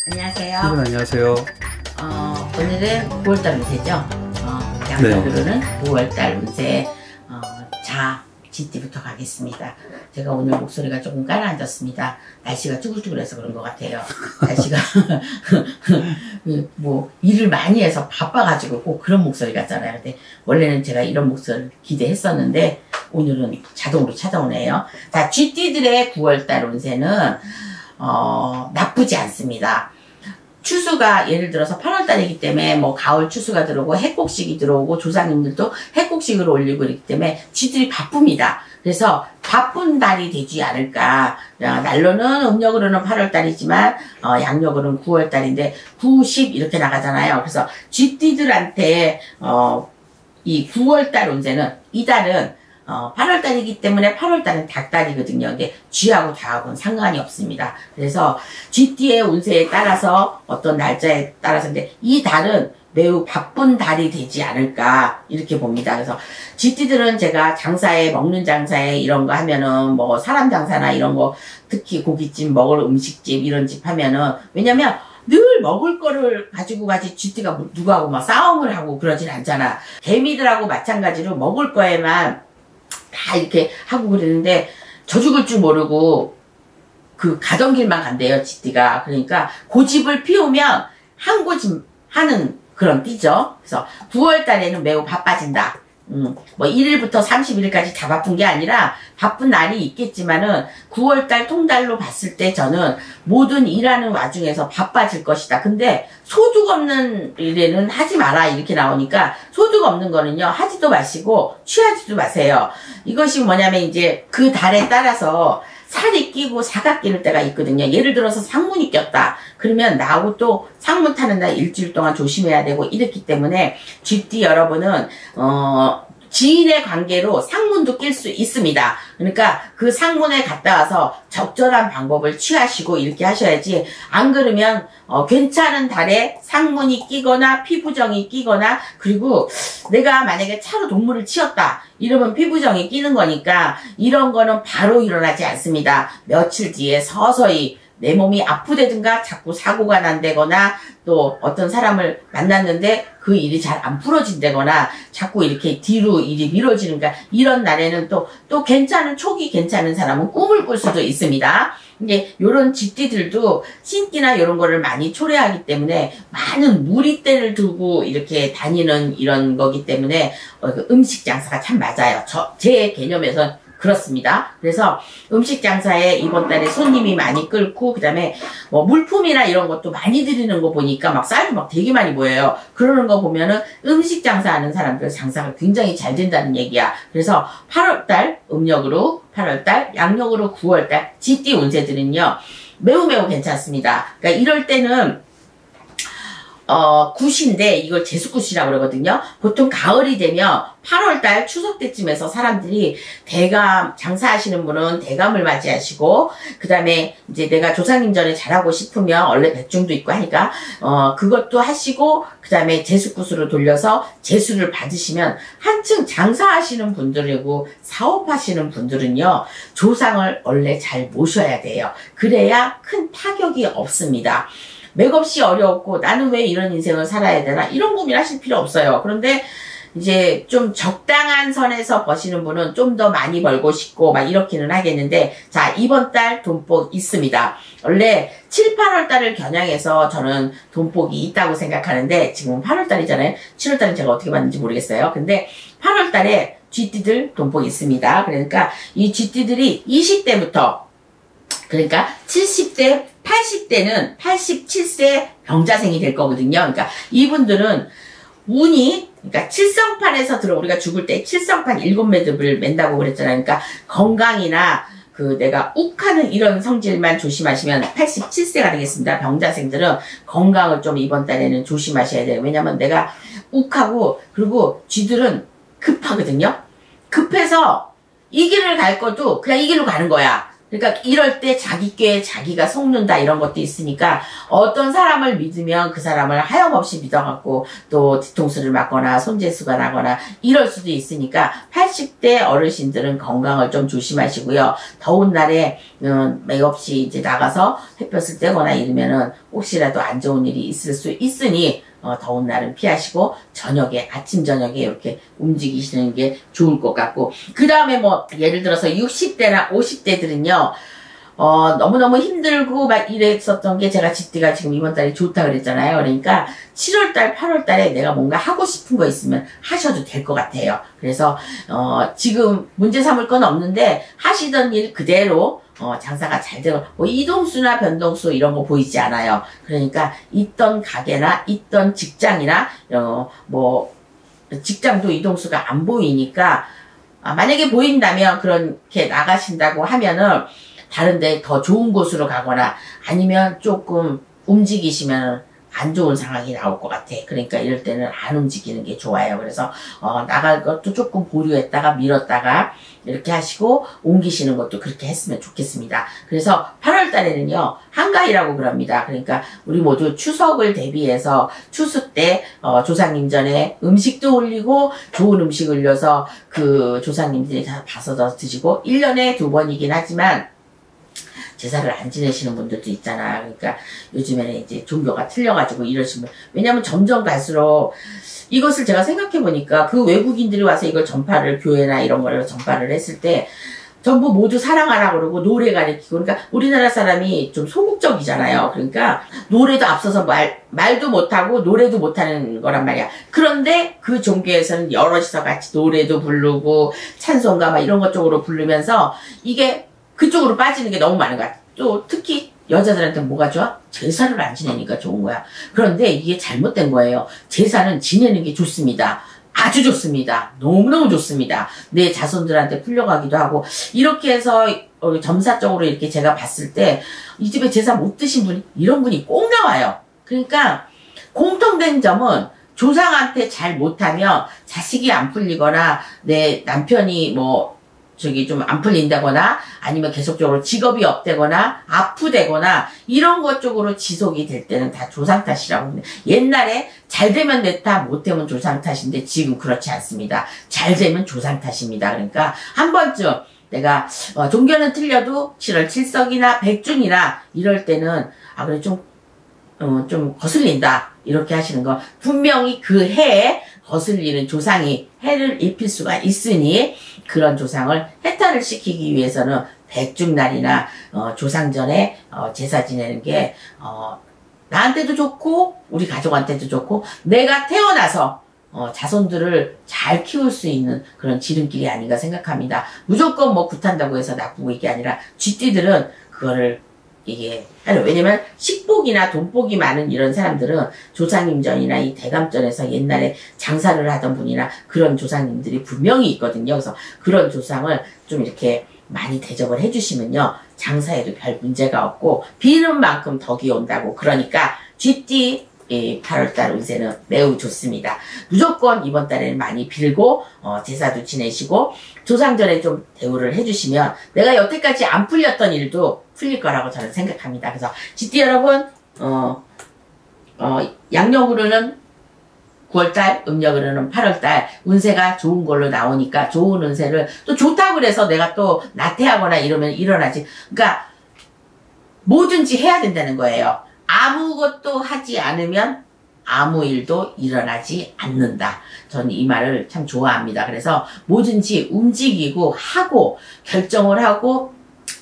안녕하세요. 안녕하세요. 오늘은 9월달 운세죠. 양력으로는 9월달 운세 GT부터 가겠습니다. 제가 오늘 목소리가 조금 가라앉았습니다. 날씨가 쭈글쭈글해서 그런 것 같아요. 날씨가 뭐 일을 많이 해서 바빠가지고 꼭 그런 목소리 같잖아요. 근데 원래는 제가 이런 목소리를 기대했었는데 오늘은 자동으로 찾아오네요. 자, GT들의 9월달 운세는 나쁘지 않습니다. 추수가 예를 들어서 8월달이기 때문에 뭐 가을 추수가 들어오고 해곡식이 들어오고 조상님들도 해곡식으로 올리고 있기 때문에 쥐들이 바쁩니다. 그래서 바쁜 달이 되지 않을까. 날로는 음력으로는 8월달이지만 양력으로는 9월달인데 9, 10 이렇게 나가잖아요. 그래서 쥐띠들한테 이 9월달 운세는 이 달은 8월달이기 때문에 8월달은 닭달이거든요. 근데 쥐하고 닭하고는 상관이 없습니다. 그래서 쥐띠의 운세에 따라서 어떤 날짜에 따라서인데 이 달은 매우 바쁜 달이 되지 않을까 이렇게 봅니다. 그래서 쥐띠들은 제가 장사에 먹는 장사에 이런 거 하면은 뭐 사람 장사나 이런 거 특히 고깃집 먹을 음식집 이런 집 하면은 왜냐면 늘 먹을 거를 가지고 가지 쥐띠가 누구하고 막 싸움을 하고 그러진 않잖아. 개미들하고 마찬가지로 먹을 거에만 다 이렇게 하고 그랬는데 저 죽을 줄 모르고 그 가던 길만 간대요, 쥐띠가. 그러니까 고집을 피우면 한 고집 하는 그런 띠죠. 그래서 9월 달에는 매우 바빠진다. 뭐 1일부터 31일까지 다 바쁜 게 아니라 바쁜 날이 있겠지만은 9월달 통달로 봤을 때 저는 모든 일하는 와중에서 바빠질 것이다. 근데 소득 없는 일에는 하지 마라 이렇게 나오니까 소득 없는 거는요 하지도 마시고 취하지도 마세요. 이것이 뭐냐면 이제 그 달에 따라서 살이 끼고 사가 끼는 때가 있거든요. 예를 들어서 상문이 꼈다. 그러면 나하고 또 상문 타는 날 일주일 동안 조심해야 되고 이렇기 때문에 쥐띠 여러분은 지인의 관계로 상문도 낄 수 있습니다. 그러니까 그 상문에 갔다 와서 적절한 방법을 취하시고 이렇게 하셔야지 안 그러면 괜찮은 달에 상문이 끼거나 피부정이 끼거나 그리고 내가 만약에 차로 동물을 치었다 이러면 피부정이 끼는 거니까 이런 거는 바로 일어나지 않습니다. 며칠 뒤에 서서히 내 몸이 아프다든가 자꾸 사고가 난다거나 또 어떤 사람을 만났는데 그 일이 잘 안 풀어진다거나 자꾸 이렇게 뒤로 일이 미뤄지는가 이런 날에는 또 괜찮은 초기 괜찮은 사람은 꿈을 꿀 수도 있습니다. 이제 요런 쥐띠들도 신기나 요런 거를 많이 초래하기 때문에 많은 무리대를 두고 이렇게 다니는 이런 거기 때문에 음식 장사가 참 맞아요. 제 개념에선 그렇습니다. 그래서 음식 장사에 이번 달에 손님이 많이 끓고 그다음에 뭐 물품이나 이런 것도 많이 드리는 거 보니까 막 쌀도 막 되게 많이 보여요. 그러는 거 보면은 음식 장사하는 사람들 장사가 굉장히 잘 된다는 얘기야. 그래서 8월달 음력으로 8월달 양력으로 9월달 쥐띠 운세들은요 매우 괜찮습니다. 그러니까 이럴 때는 굿인데 이걸 제수굿이라고 그러거든요. 보통 가을이 되면 8월달 추석 때쯤에서 사람들이 대감 장사하시는 분은 대감을 맞이하시고 그 다음에 이제 내가 조상님 전에 잘하고 싶으면 원래 백중도 있고 하니까 그것도 하시고 그 다음에 제수굿으로 돌려서 제수를 받으시면 한층 장사하시는 분들이고 사업하시는 분들은요 조상을 원래 잘 모셔야 돼요. 그래야 큰 타격이 없습니다. 맥없이 어려웠고 나는 왜 이런 인생을 살아야 되나 이런 고민하실 필요 없어요. 그런데 이제 좀 적당한 선에서 버시는 분은 좀 더 많이 벌고 싶고 막 이렇게는 하겠는데 자 이번 달 돈복 있습니다. 원래 7, 8월 달을 겨냥해서 저는 돈복이 있다고 생각하는데 지금 8월 달이잖아요. 7월 달은 제가 어떻게 봤는지 모르겠어요. 근데 8월 달에 쥐띠들 돈복이 있습니다. 그러니까 이 쥐띠들이 20대부터 그러니까 70대 80대는 87세 병자생이 될 거거든요. 그러니까 이분들은 운이 그러니까 칠성판에서 우리가 죽을 때 칠성판 7매듭을 맨다고 그랬잖아요. 그러니까 건강이나 그 내가 욱하는 이런 성질만 조심하시면 87세가 되겠습니다. 병자생들은 건강을 좀 이번 달에는 조심하셔야 돼요. 왜냐면 내가 욱하고 그리고 쥐들은 급하거든요. 급해서 이 길을 갈 것도 그냥 이 길로 가는 거야. 그러니까 이럴 때 자기 꾀에 자기가 속는다 이런 것도 있으니까 어떤 사람을 믿으면 그 사람을 하염없이 믿어갖고 또 뒤통수를 맞거나 손재수가 나거나 이럴 수도 있으니까 80대 어르신들은 건강을 좀 조심하시고요. 더운 날에 맥없이 이제 나가서 햇볕을 쬐거나 이러면은 혹시라도 안 좋은 일이 있을 수 있으니 더운 날은 피하시고 저녁에 아침 저녁에 이렇게 움직이시는 게 좋을 것 같고 그 다음에 뭐 예를 들어서 60대나 50대들은요 너무너무 힘들고 막 이랬었던 게 제가 쥐띠가 지금 이번 달에 좋다 그랬잖아요. 그러니까 7월달 8월달에 내가 뭔가 하고 싶은 거 있으면 하셔도 될 것 같아요. 그래서 지금 문제 삼을 건 없는데 하시던 일 그대로 장사가 잘 되고 뭐 이동수나 변동수 이런 거 보이지 않아요. 그러니까 있던 가게나 있던 직장이나 뭐 직장도 이동수가 안 보이니까 만약에 보인다면 그렇게 나가신다고 하면은 다른데 더 좋은 곳으로 가거나 아니면 조금 움직이시면 안 좋은 상황이 나올 것 같아. 그러니까 이럴 때는 안 움직이는 게 좋아요. 그래서 나갈 것도 조금 보류했다가 미뤘다가 이렇게 하시고 옮기시는 것도 그렇게 했으면 좋겠습니다. 그래서 8월 달에는요 한가위라고 그럽니다. 그러니까 우리 모두 추석을 대비해서 추수 때 조상님 전에 음식도 올리고 좋은 음식 올려서 그 조상님들이 다 봐서 드시고 1년에 2번이긴 하지만 제사를 안 지내시는 분들도 있잖아. 그러니까 요즘에는 이제 종교가 틀려가지고 이러시면 왜냐면 점점 갈수록 이것을 제가 생각해보니까 그 외국인들이 와서 이걸 전파를 교회나 이런 걸 전파를 했을 때 전부 모두 사랑하라 그러고 노래 가르치고 그러니까 우리나라 사람이 좀 소극적이잖아요. 그러니까 노래도 앞서서 말도 못하고 노래도 못하는 거란 말이야. 그런데 그 종교에서는 여럿이서 같이 노래도 부르고 찬송가 막 이런 것 쪽으로 부르면서 이게 그쪽으로 빠지는 게 너무 많은 거야. 또 특히 여자들한테 뭐가 좋아? 제사를 안 지내니까 좋은 거야. 그런데 이게 잘못된 거예요. 제사는 지내는 게 좋습니다. 아주 좋습니다. 너무너무 좋습니다. 내 자손들한테 풀려가기도 하고 이렇게 해서 점사적으로 이렇게 제가 봤을 때 이 집에 제사 못 드신 분이 이런 분이 꼭 나와요. 그러니까 공통된 점은 조상한테 잘 못하면 자식이 안 풀리거나 내 남편이 뭐 좀 안 풀린다거나 아니면 계속적으로 직업이 없다거나 아프다거나 이런 것 쪽으로 지속이 될 때는 다 조상 탓이라고 합니다. 옛날에 잘 되면 내 탓, 못 되면 조상 탓인데 지금 그렇지 않습니다. 잘 되면 조상 탓입니다. 그러니까 한 번쯤 내가 종교는 틀려도 7월 7석이나 백중이나 이럴 때는 그래 좀 거슬린다 이렇게 하시는 거 분명히 그 해에 거슬리는 조상이 해를 입힐 수가 있으니 그런 조상을 해탈을 시키기 위해서는 백중날이나 조상전에 제사 지내는 게 나한테도 좋고 우리 가족한테도 좋고 내가 태어나서 자손들을 잘 키울 수 있는 그런 지름길이 아닌가 생각합니다. 무조건 뭐 굿한다고 해서 나쁘고 이게 아니라 쥐띠들은 그거를 이게 왜냐면 식복이나 돈복이 많은 이런 사람들은 조상님전이나 이 대감전에서 옛날에 장사를 하던 분이나 그런 조상님들이 분명히 있거든요. 그래서 그런 조상을 좀 이렇게 많이 대접을 해주시면요 장사에도 별 문제가 없고 비는 만큼 덕이 온다고. 그러니까 쥐띠 8월달 운세는 매우 좋습니다. 무조건 이번 달에는 많이 빌고 제사도 지내시고 조상전에 좀 대우를 해주시면 내가 여태까지 안 풀렸던 일도 풀릴 거라고 저는 생각합니다. 그래서 쥐띠 여러분 양력으로는 9월달, 음력으로는 8월달 운세가 좋은 걸로 나오니까 좋은 운세를 또 좋다고 그래서 내가 또 나태하거나 이러면 일어나지. 그러니까 뭐든지 해야 된다는 거예요. 아무것도 하지 않으면 아무 일도 일어나지 않는다. 저는 이 말을 참 좋아합니다. 그래서 뭐든지 움직이고 하고 결정을 하고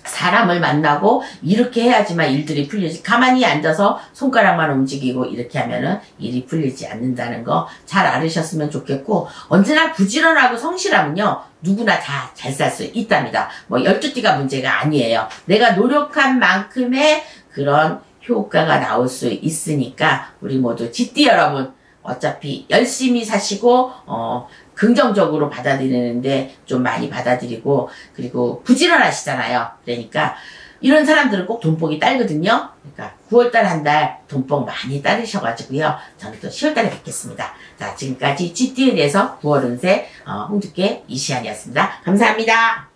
사람을 만나고 이렇게 해야지만 일들이 풀리지. 가만히 앉아서 손가락만 움직이고 이렇게 하면은 일이 풀리지 않는다는 거 잘 알으셨으면 좋겠고 언제나 부지런하고 성실하면요 누구나 다 잘 살 수 있답니다. 뭐 12띠가 문제가 아니에요. 내가 노력한 만큼의 그런 효과가 나올 수 있으니까 우리 모두 쥐띠 여러분 어차피 열심히 사시고 긍정적으로 받아들이는데 좀 많이 받아들이고 그리고 부지런하시잖아요. 그러니까 이런 사람들은 꼭 돈복이 딸거든요. 그러니까 9월달 한 달 돈복 많이 따르셔가지고요. 저는 또 10월달에 뵙겠습니다. 자, 지금까지 쥐띠에 대해서 9월 운세 홍두깨 이시안이었습니다. 감사합니다.